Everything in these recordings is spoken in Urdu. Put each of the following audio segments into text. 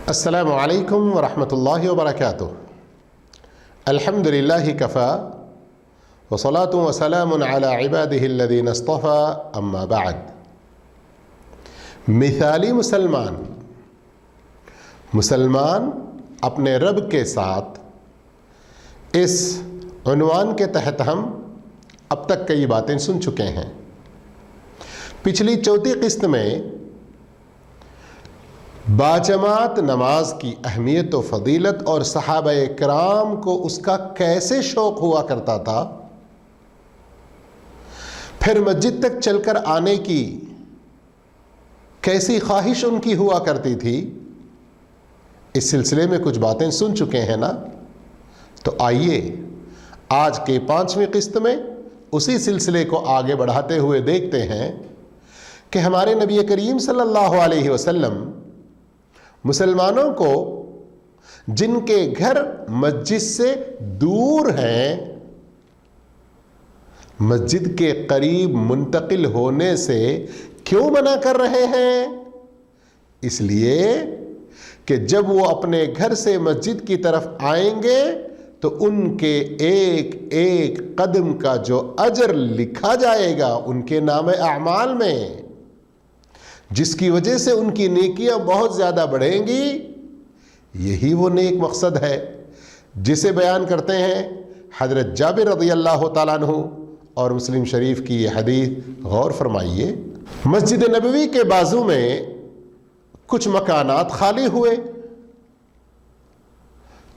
السلام علیکم ورحمۃ اللہ وبرکاتہ۔ الحمد للہ کفا وصلاۃ وسلام علی عبادہ الذین اصطفی اما بعد۔ مثالی مسلمان اپنے رب کے ساتھ، اس عنوان کے تحت ہم اب تک کئی باتیں سن چکے ہیں۔ پچھلی چوتھی قسط میں باجماعت نماز کی اہمیت و فضیلت اور صحابہ کرام کو اس کا کیسے شوق ہوا کرتا تھا، پھر مسجد تک چل کر آنے کی کیسی خواہش ان کی ہوا کرتی تھی، اس سلسلے میں کچھ باتیں سن چکے ہیں نا۔ تو آئیے آج کے 5ویں قسط میں اسی سلسلے کو آگے بڑھاتے ہوئے دیکھتے ہیں کہ ہمارے نبی کریم صلی اللہ علیہ وسلم مسلمانوں کو، جن کے گھر مسجد سے دور ہیں، مسجد کے قریب منتقل ہونے سے کیوں منع کر رہے ہیں؟ اس لیے کہ جب وہ اپنے گھر سے مسجد کی طرف آئیں گے تو ان کے ایک ایک قدم کا جو اجر لکھا جائے گا ان کے نام اعمال میں، جس کی وجہ سے ان کی نیکیاں بہت زیادہ بڑھیں گی۔ یہی وہ نیک مقصد ہے جسے بیان کرتے ہیں حضرت جابر رضی اللہ تعالیٰ عنہ اور مسلم شریف کی یہ حدیث۔ غور فرمائیے، مسجد نبوی کے بازو میں کچھ مکانات خالی ہوئے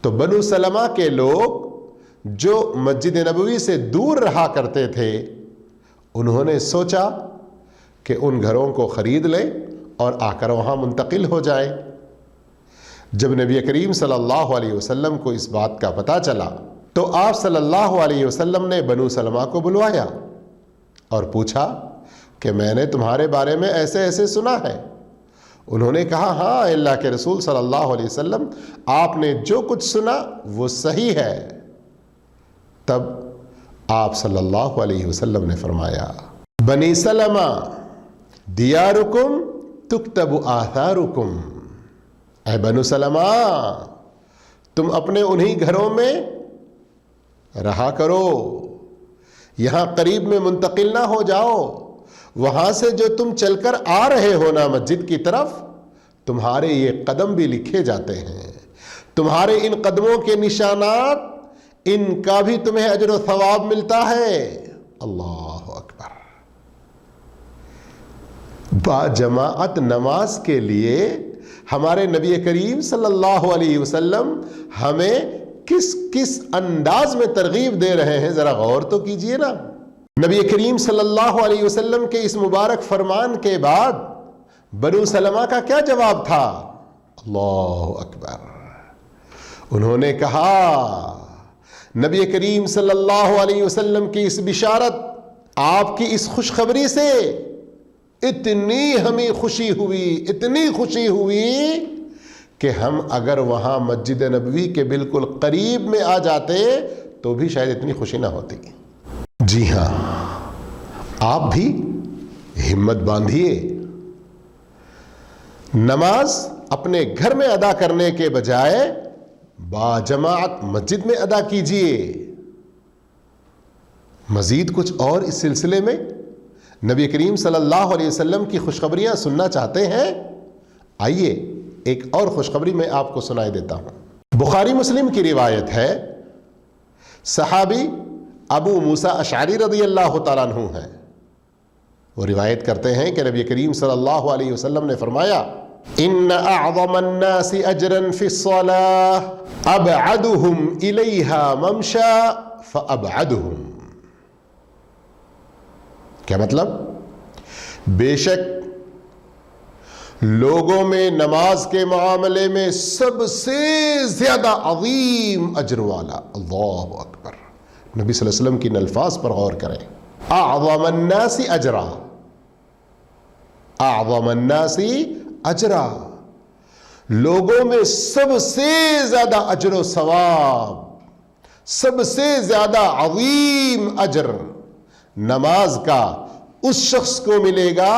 تو بنو سلمہ کے لوگ جو مسجد نبوی سے دور رہا کرتے تھے، انہوں نے سوچا کہ ان گھروں کو خرید لیں اور آ کر وہاں منتقل ہو جائیں۔ جب نبی کریم صلی اللہ علیہ وسلم کو اس بات کا پتہ چلا تو آپ صلی اللہ علیہ وسلم نے بنو سلمہ کو بلوایا اور پوچھا کہ میں نے تمہارے بارے میں ایسے ایسے سنا ہے۔ انہوں نے کہا، ہاں اللہ کے رسول صلی اللہ علیہ وسلم، آپ نے جو کچھ سنا وہ صحیح ہے۔ تب آپ صلی اللہ علیہ وسلم نے فرمایا، بنی سلمہ دیارکم تکتب آثارکم، اے بنو سلمہ تم اپنے انہی گھروں میں رہا کرو، یہاں قریب میں منتقل نہ ہو جاؤ۔ وہاں سے جو تم چل کر آ رہے ہو نا مسجد کی طرف، تمہارے یہ قدم بھی لکھے جاتے ہیں، تمہارے ان قدموں کے نشانات، ان کا بھی تمہیں اجر و ثواب ملتا ہے۔ اللہ اکبر۔ باجماعت نماز کے لیے ہمارے نبی کریم صلی اللہ علیہ وسلم ہمیں کس کس انداز میں ترغیب دے رہے ہیں، ذرا غور تو کیجئے نا۔ نبی کریم صلی اللہ علیہ وسلم کے اس مبارک فرمان کے بعد بنو سلمہ کا کیا جواب تھا؟ اللہ اکبر۔ انہوں نے کہا، نبی کریم صلی اللہ علیہ وسلم کی اس بشارت، آپ کی اس خوشخبری سے اتنی ہمیں خوشی ہوئی کہ ہم اگر وہاں مسجد نبوی کے بالکل قریب میں آ جاتے تو بھی شاید اتنی خوشی نہ ہوتی۔ جی ہاں، آپ بھی ہمت باندھیے، نماز اپنے گھر میں ادا کرنے کے بجائے باجماعت مسجد میں ادا کیجیے۔ مزید کچھ اور اس سلسلے میں نبی کریم صلی اللہ علیہ وسلم کی خوشخبریاں سننا چاہتے ہیں؟ آئیے ایک اور خوشخبری میں آپ کو سنائی دیتا ہوں۔ بخاری مسلم کی روایت ہے، صحابی ابو موسیٰ اشعری رضی اللہ تعالیٰ عنہ ہیں، وہ روایت کرتے ہیں کہ نبی کریم صلی اللہ علیہ وسلم نے فرمایا، ان اعظم الناس اجرا فی الصلاة ابعدهم الیہا ممشا فابعدهم۔ کیا مطلب؟ بے شک لوگوں میں نماز کے معاملے میں سب سے زیادہ عظیم اجر والا، اللہ اکبر، نبی صلی اللہ علیہ وسلم کی الفاظ پر غور کریں، اعظم الناس اجرا، اعظم الناس اجرا، لوگوں میں سب سے زیادہ اجر و ثواب، سب سے زیادہ عظیم اجر نماز کا اس شخص کو ملے گا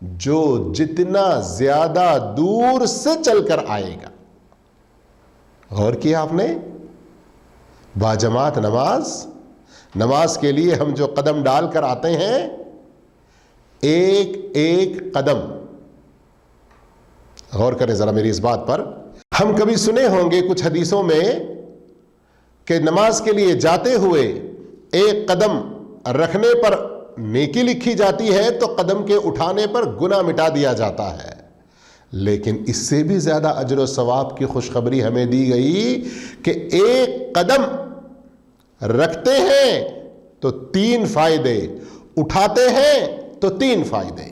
جو جتنا زیادہ دور سے چل کر آئے گا. غور کیا آپ نے؟ باجماعت نماز کے لیے ہم جو قدم ڈال کر آتے ہیں، ایک ایک قدم، غور کریں ذرا میری اس بات پر. ہم کبھی سنے ہوں گے کچھ حدیثوں میں کہ نماز کے لیے جاتے ہوئے ایک قدم رکھنے پر نیکی لکھی جاتی ہے تو قدم کے اٹھانے پر گناہ مٹا دیا جاتا ہے. لیکن اس سے بھی زیادہ اجر و ثواب کی خوشخبری ہمیں دی گئی کہ ایک قدم رکھتے ہیں تو 3 فائدے، اٹھاتے ہیں تو 3 فائدے.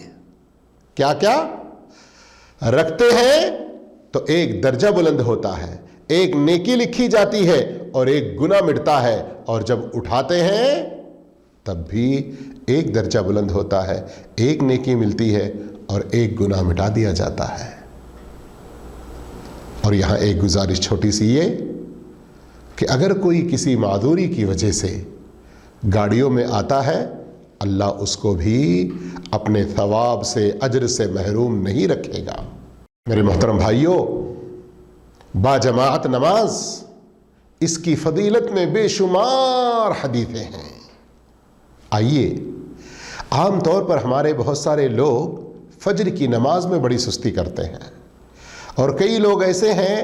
کیا کیا؟ رکھتے ہیں تو ایک درجہ بلند ہوتا ہے، ایک نیکی لکھی جاتی ہے اور ایک گناہ مٹتا ہے، اور جب اٹھاتے ہیں تب بھی ایک درجہ بلند ہوتا ہے، ایک نیکی ملتی ہے اور ایک گناہ مٹا دیا جاتا ہے. اور یہاں ایک گزارش چھوٹی سی یہ کہ اگر کوئی کسی معذوری کی وجہ سے گاڑیوں میں آتا ہے، اللہ اس کو بھی اپنے ثواب سے، اجر سے محروم نہیں رکھے گا. میرے محترم بھائیوں، باجماعت نماز، اس کی فضیلت میں بے شمار حدیثیں ہیں. آئیے، عام طور پر ہمارے بہت سارے لوگ فجر کی نماز میں بڑی سستی کرتے ہیں، اور کئی لوگ ایسے ہیں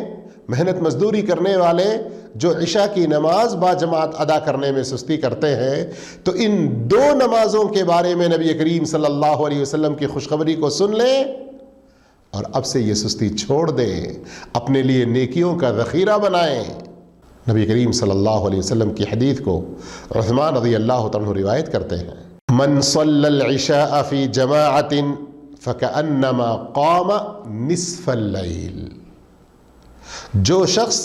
محنت مزدوری کرنے والے جو عشاء کی نماز باجماعت ادا کرنے میں سستی کرتے ہیں. تو ان 2 نمازوں کے بارے میں نبی کریم صلی اللہ علیہ وسلم کی خوشخبری کو سن لیں اور اب سے یہ سستی چھوڑ دیں، اپنے لیے نیکیوں کا ذخیرہ بنائیں. نبی کریم صلی اللہ علیہ وسلم کی حدیث کو عثمان رضی اللہ عنہ روایت کرتے ہیں، من صلی العشاء فی جماعت فکأنما قام نصف اللیل. جو شخص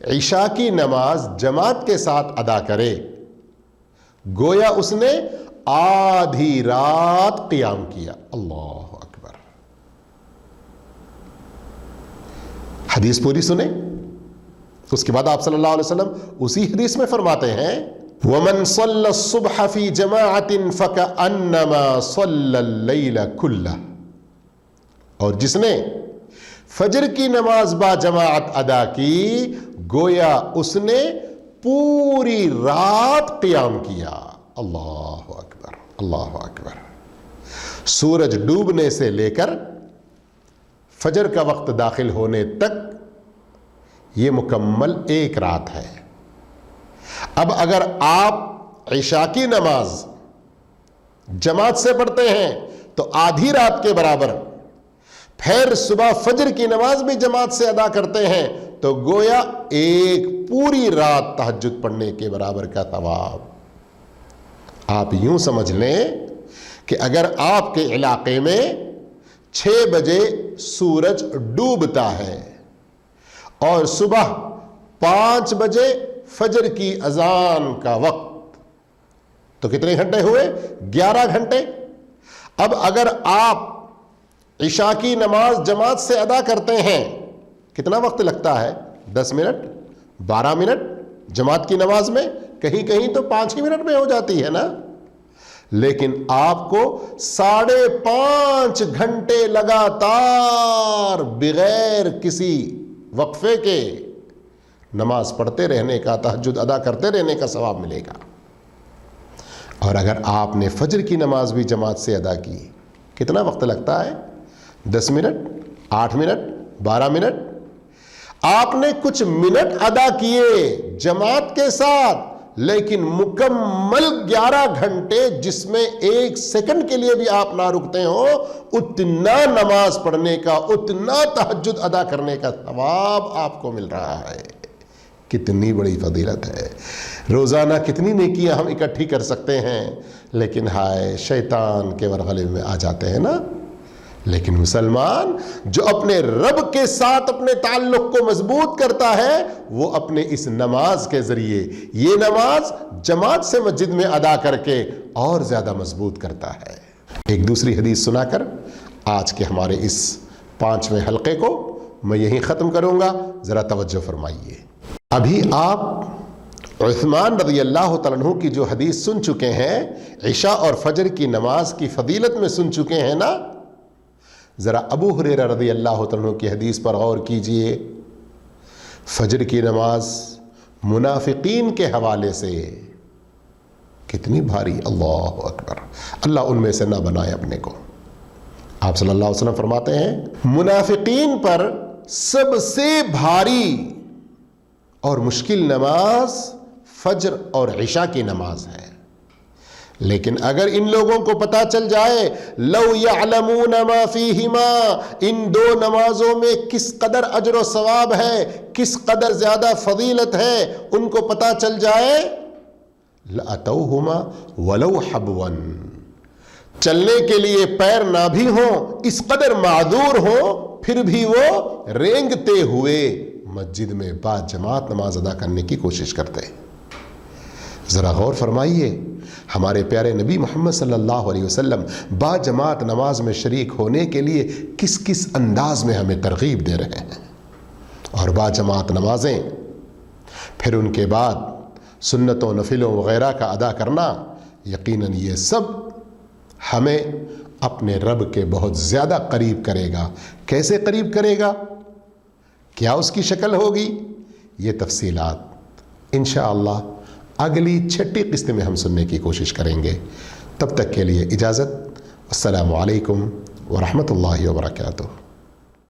عشاء کی نماز جماعت کے ساتھ ادا کرے، گویا اس نے آدھی رات قیام کیا. اللہ اکبر. حدیث پوری سنیں. اس کے بعد آپ صلی اللہ علیہ وسلم اسی حدیث میں فرماتے ہیں، وَمَنْ صَلَّ الصُّبْحَ فِي جَمَاعَةٍ فَكَأَنَّمَا صَلَّ اللَّيْلَ كُلَّهُ. اور جس نے فجر کی نماز با جماعت ادا کی، گویا اس نے پوری رات قیام کیا. اللہ اکبر، اللہ اکبر. سورج ڈوبنے سے لے کر فجر کا وقت داخل ہونے تک یہ مکمل ایک رات ہے. اب اگر آپ عشاء کی نماز جماعت سے پڑھتے ہیں تو آدھی رات کے برابر، پھر صبح فجر کی نماز بھی جماعت سے ادا کرتے ہیں تو گویا ایک پوری رات تہجد پڑھنے کے برابر کا ثواب. آپ یوں سمجھ لیں کہ اگر آپ کے علاقے میں 6 بجے سورج ڈوبتا ہے اور صبح 5 بجے فجر کی اذان کا وقت، تو کتنے گھنٹے ہوئے؟ 11 گھنٹے. اب اگر آپ عشاء کی نماز جماعت سے ادا کرتے ہیں، کتنا وقت لگتا ہے؟ 10 منٹ، 12 منٹ. جماعت کی نماز میں کہیں تو 5 ہی منٹ میں ہو جاتی ہے نا. لیکن آپ کو 5.5 گھنٹے لگاتار بغیر کسی وقفے کے نماز پڑھتے رہنے کا، تہجد ادا کرتے رہنے کا ثواب ملے گا. اور اگر آپ نے فجر کی نماز بھی جماعت سے ادا کی، کتنا وقت لگتا ہے؟ 10 منٹ، 8 منٹ، 12 منٹ. آپ نے کچھ منٹ ادا کیے جماعت کے ساتھ، لیکن مکمل 11 گھنٹے جس میں 1 سیکنڈ کے لیے بھی آپ نہ رکتے ہو، اتنا نماز پڑھنے کا، اتنا تہجد ادا کرنے کا ثواب آپ کو مل رہا ہے. کتنی بڑی فضیلت ہے. روزانہ کتنی نیکیاں ہم اکٹھی کر سکتے ہیں، لیکن ہائے شیطان کے ورغلے میں آ جاتے ہیں نا. لیکن مسلمان جو اپنے رب کے ساتھ اپنے تعلق کو مضبوط کرتا ہے، وہ اپنے اس نماز کے ذریعے، یہ نماز جماعت سے مسجد میں ادا کر کے اور زیادہ مضبوط کرتا ہے. ایک دوسری حدیث سنا کر آج کے ہمارے اس 5ویں حلقے کو میں یہیں ختم کروں گا. ذرا توجہ فرمائیے. ابھی آپ عثمان رضی اللہ تعالیٰ عنہ کی جو حدیث سن چکے ہیں، عشاء اور فجر کی نماز کی فضیلت میں سن چکے ہیں نا. ذرا ابو ہریرہ رضی اللہ عنہ کی حدیث پر غور کیجئے، فجر کی نماز منافقین کے حوالے سے کتنی بھاری، اللہ اکبر، اللہ ان میں سے نہ بنائے اپنے کو۔ آپ صلی اللہ علیہ وسلم فرماتے ہیں منافقین پر سب سے بھاری اور مشکل نماز فجر اور عشاء کی نماز ہے، لیکن اگر ان لوگوں کو پتہ چل جائے لو یعلمون ما فیہما، ان دو نمازوں میں کس قدر اجر و ثواب ہے، کس قدر زیادہ فضیلت ہے، ان کو پتہ چل جائے لَأَتَوْهُمَا وَلَوْ حَبْوًا، چلنے کے لیے پیر نہ بھی ہوں، اس قدر معذور ہوں، پھر بھی وہ رینگتے ہوئے مسجد میں با جماعت نماز ادا کرنے کی کوشش کرتے ہیں۔ ذرا غور فرمائیے، ہمارے پیارے نبی محمد صلی اللہ علیہ وسلم با جماعت نماز میں شریک ہونے کے لیے کس کس انداز میں ہمیں ترغیب دے رہے ہیں، اور با جماعت نمازیں، پھر ان کے بعد سنتوں نفلوں وغیرہ کا ادا کرنا، یقیناً یہ سب ہمیں اپنے رب کے بہت زیادہ قریب کرے گا۔ کیسے قریب کرے گا؟ کیا اس کی شکل ہوگی؟ یہ تفصیلات انشاءاللہ اگلی 6 قسط میں ہم سننے کی کوشش کریں گے۔ تب تک کے لیے اجازت، السلام علیکم ورحمۃ اللہ وبرکاتہ۔